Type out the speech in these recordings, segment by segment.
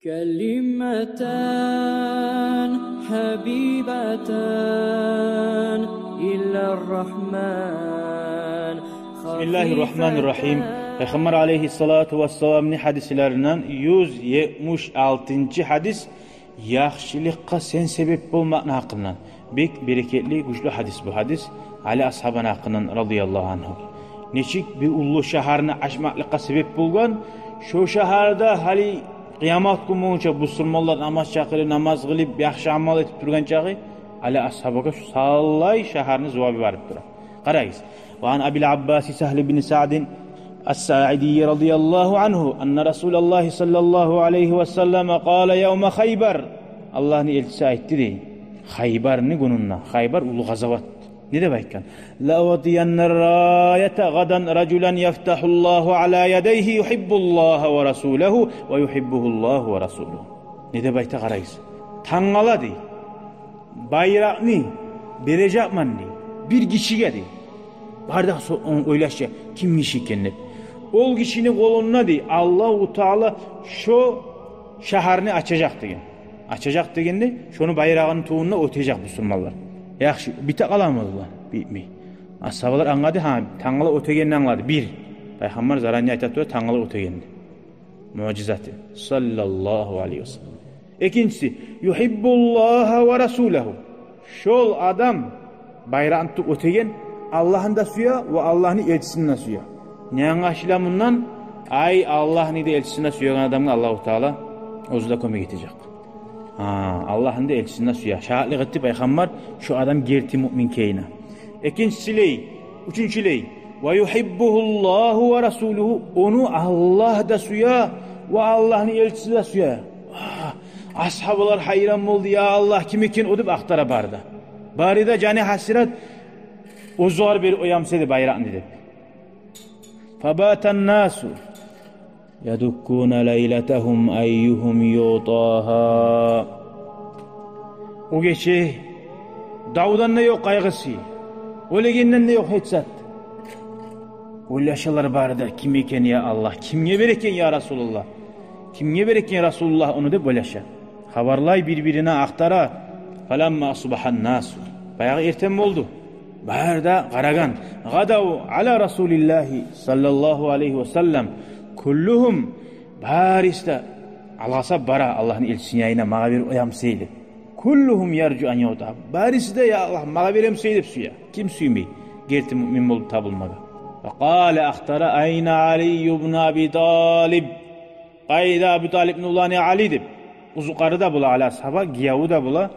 كلمتان حبيبتان إلى الرحمن. Bismillahirrahmanirrahim. Peygamber aleyhissalatu vesselam'ın hadislerinden 176. hadis yaxşılıkka sen sebep bulmakna hakkından. Bek bereketli, güçlü hadis bu hadis. Ali ashabın hakkından radıyallahu anhu. Neçik bir ullu şaharını açmaklıkka sebep bulgan. Şu şaharda hali kıyamet günü boyunca Müslümanlar namaz çakırı, namaz kılıp, yaxşı amal etip durgan çağı Ali ashabıga şu sallay şaharını zuvabi varıp durar. Qarayız. وعن أبي العباس سهل بن سعد الساعدي رضي الله عنه أن رسول الله صلى الله عليه وسلم قال يوم خيبر Allah'ın elçisi aytti deyin. Khaybar ne gününde? Khaybar ulu gazavat. Ne de baykan? La wadiyanna rayata gadan rajulan yaftahullahu ala yadayhi yuhibbullaha ve rasuluhu ve yuhibbuhullahu ve rasuluhu. Ne de bayta qarayız. Tangala dey. Bayrağını verecek manni. Bir kişiye dey. Bardak oylaşça kim kişi ekenini. Ol kişinin koluna dey. Allahu Teala şu şaharını açacak deyin. Açacak degende şonu bayrağının tuğununa ötecek Müslümanlar. Yaxşı bite qalamazlar. Bitmey. Ashabalar anladı ha tangala ötegenini anladı. Bir. Peygamber zarani aytatı tangala ötegendi. Mucizatı sallallahu aleyhi ve sellem. İkincisi yuhibbullaha ve rasuluhu. Şol adam bayrağını ötegen Allah'ın da suya ve Allah'ın elçisinin de suya. Ne anlaşılamından ay Allah'ın da elçisine suyan adamın Allahu Teala ozda kömek edecek. Allah'ın da elçisine suya. Şahitlik etti Peygamber şu adam gerti mümin keyine. İkincisi üçüncü ve yuhibbuhullahu ve rasuluhu onu Allah da suya ve Allah'ın elçisi de suya. Ashabalar hayran oldu ya Allah kim ekin o da aktara barda. Bari da canı hasret o zor bir oyamsaydı bayrağını dedi. Fabatan nasu yadukkuna leyletahum eyyuhum yutaha. O gece Davud'dan da yok kaygısı. Öleginden de yok hetsat. Oylaşalar barda kim eken ya Allah, kimye bereken ya Resulullah. Kimye bereken ya Resulullah onu da böyleşe. Haberlay birbirine aktara. Falamma asbahan nasu. Bayağı ertem oldu. Barda qaragan. Gadav ala Rasulillahi sallallahu aleyhi ve sellem. Kulluhum barista. Alasa bara Allah'ın elçisine yayına mağa bir oyamsaydı. Kulluhum yarcu an yuta. Barista ya Allah mağa bir emsaydı suya. Kim suymayı? Gerti mümin olup tabulmaga. Ve kâle ahtara ayna Ali ibn Abi Talib. Qayda Abi Talib nullani Ali'dir. Uzukarı da bula ala sahaba, giyavu da bula.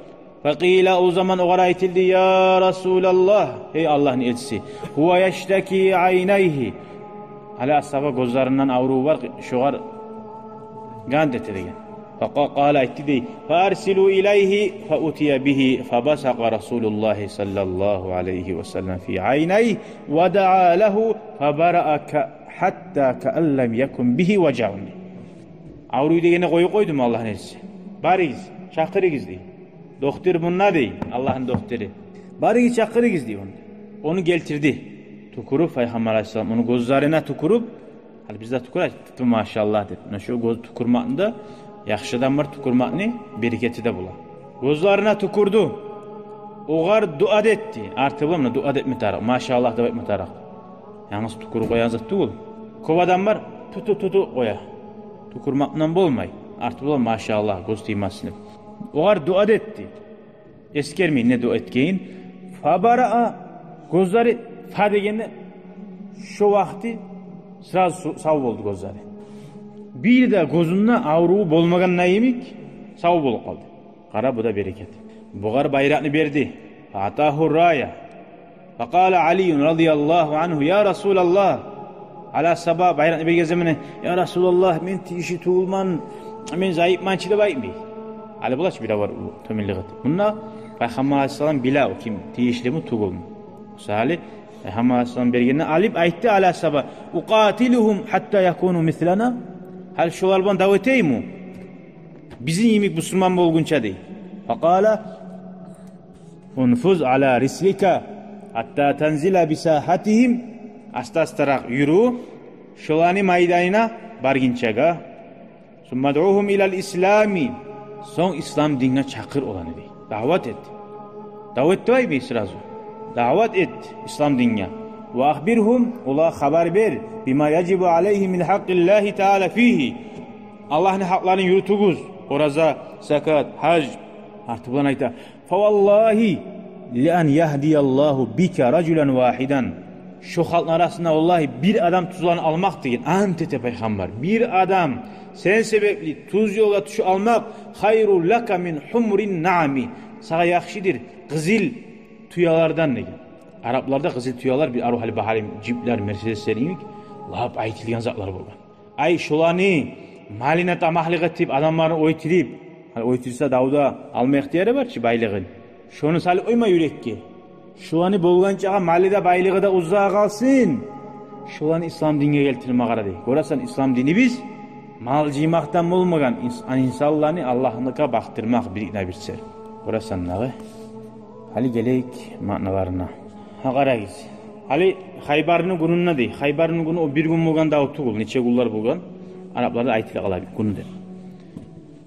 Fakila o zaman o kadar itildi ya Resulallah. Ey Allah'ın elçisi. Huve yeşteki aynayhi. Ala sahaba gözlerinden avruğu var. Şuar gandet edegen. Fakala itti dey. Farsilu ileyhi fe utiye bihi. Febasaka Resulullah sallallahu aleyhi ve sellem fi aynayhi. Ve da'a lehu. Febara'aka hatta keellem yekun bihi veca'un. Avruğu degene koydum Allah'ın elçisi. Bariz, çakırıgiz dey. Doktor bunlar değil. Allah'ın doktoru. Bari çakırıgiz dey onu. Onu getirdi. Tukurup Peygamber Aleyhisselam onu gözlerine tukurup hal bizde tukurar tuttu maşallah dedi. Şu göz tukurmakında yaxşıdan var tukurmakni bereketi de bula. Gözlerine tukurdu. Oğar dua etti. Artık bunu dua etme tarak. Maşallah da etme tarak. Yalnız tukuru koyan zat değil. Kovadan var tutu koya. Tukurmakla bolmay. Artık bu maşallah göz tiymasını. Oğar dua etti. Eskermeyin ne dua etkeyin. Fabara'a gözleri fa degende şu vakti sıraz sağ oldu gözleri. Bir de gözünden avruğu bolmagan nayimik sağ olup kaldı. Kara bu da bereket. Buğar bayrağını verdi. Fatahu raya. Fakala Ali radıyallahu anhu ya Resulallah. Ala sabah bayrağını berge zemine ya Resulallah men tişi tuğulman men zayıf mançıda bayım. Ali bulaş bir var tömilliği. Bununla Peygamber Aleyhisselam bila o kim tişli mi tuğul mu? Sahali Peygamber Aleyhisselam bergene alip aytti ala sabah. Uqatiluhum hatta yakunu mislana. Hal şolar ban davetey mu? Bizim yemik Müslüman bolgunça dey. Fakala unfuz ala rislika hatta tenzila bisahatihim. Asta-astarak yürü. Şolani maydanına barginçaga. Summad'uhum ilal islami. Son İslam dinine çakır olanı değil. Davet et. Davet var mı sırası? Davet et İslam dinine. Ve ahbirhum, ola haber ver. Bima yacibu aleyhi min hakkillahi teala fihi. Allah'ın haklarını yürütügüz. Oraza, zakat, hac. Artık buna ayta. Fevallahi li'an yahdiyallahu bike raculen vahidan. Şu halkın arasında vallahi bir adam tuzlarını almak değil. Antete peygamber. Bir adam sen sebepli tuz yola tuşu almak hayrul laka min humrin na'mi. Sana yakşidir. Kızıl tüyalardan ne? Araplarda kızıl tüyalar bir aruhali bahalim cipler, Mercedes'lerin lahap aytilgen zatlar bulgan. Ay şolani maline tamahlık etip adamlarını oytirip oytirsa Davud'a alma ihtiyarı var ki baylığın. Şunu sali oyma yürekki. Şolani bolgançağa malide baylığı da uzağa kalsın. Şolani İslam dinine geltirme gara değil. Görürsen İslam dini biz mal cimaktan olmayan insanlarını Allah'ınlıka baktırmak birikine bir ser. Görürsen ne? Hali geleyik manalarına. Haqara giz. Hali Haybar'ın gününe değil. Haybar'ın günü o bir gün bulgan Davut tuğul. Neçe kullar bulgan. Araplarda aytıyla kalabilir. Günü der.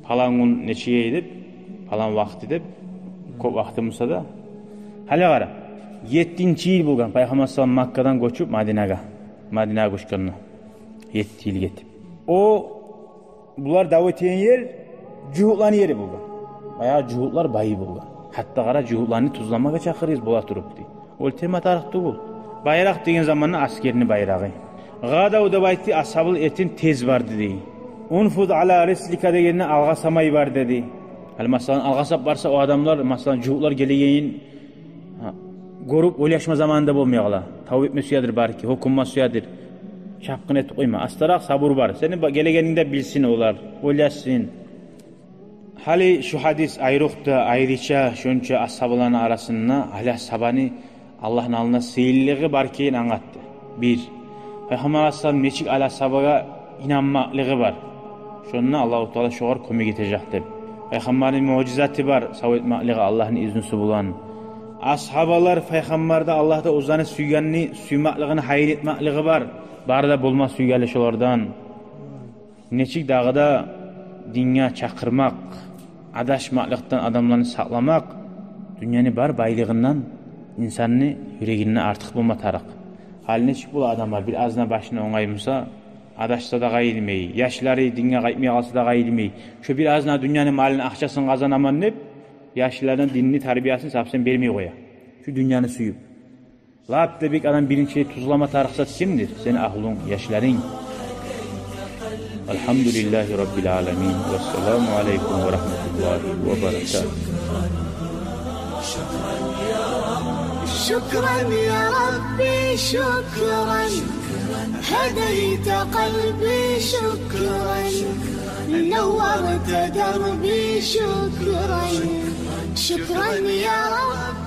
Falan gün neçeye edip, falan vakit edip, kop vaktimize da. Hali qara. 7. yıl bulgan. Peygamber sallam Makka'dan koçup Madine'ye koşkanına. 7 yıl getip. O, bunlar davet eden yer, cuhutların yeri bulgan. Bayağı cuhutlar bayı bulgan. Hatta qara cuhutlarını tuzlamaya çakırız bula turup deyip. Ol tema tarıqtı bul. Bayrak degen zamanın askerini bayrağı. Gada o da baytti ashabıl etin tez var dedi. Unfud ala reslika degenine alğa samay var dedi. Hal masalan alğa sap varsa o adamlar masalan cuhutlar gelegeyin gorup oylaşma zamanında bolmayagala. Tav etme suyadır bar ki, hukumma suyadır. Çapkın et koyma. Astarak sabır var. Senin gelegeninde bilsin olar. Oylaşsın. Hali şu hadis ayrıqta, ayrıça, şunca ashabıların arasında hala sabani Allah'ın alına seyirliği var ki anlattı. Bir, Peygamber Aleyhisselam neçik ala sabaga inanmalığı var. Şununla Allah-u Teala şoğar kömük edecektir. Peygamberin mucizatı var, savutmalığı Allah'ın iznisi bulan. Ashabalar Peygamber'de Allah'ta uzanı suymaklığını hayır etmalığı var. Barda bulma suygaliş olardan. Neçik dağıda dünya çakırmak, adaşmaklıktan adamlarını saklamak, dünyanı bar baylığından insanını yüreğine artık bulma tarık. Haline çık bula adamlar bir azına başına onayımsa, adaşsa da gayilmeyi, yaşları dünya gayitmeye kalsa da gayilmeyi, şu bir azına dünyanın malını, akçasını kazanaman ne? Yaşlılardan dinini, terbiyesini sapsın vermeye koya. Şu dünyanı suyup. Lab debek adam birinci tuzlama tarıksat kimdir? Senin ahlun, yaşların. Elhamdülillahi Rabbil alemin. Vesselamu aleyküm ve rahmetullahi ve berekatuhu. شكرا يا ربي شكرا هديت قلبي شكرا نورت دربي شكرا شكرا يا رب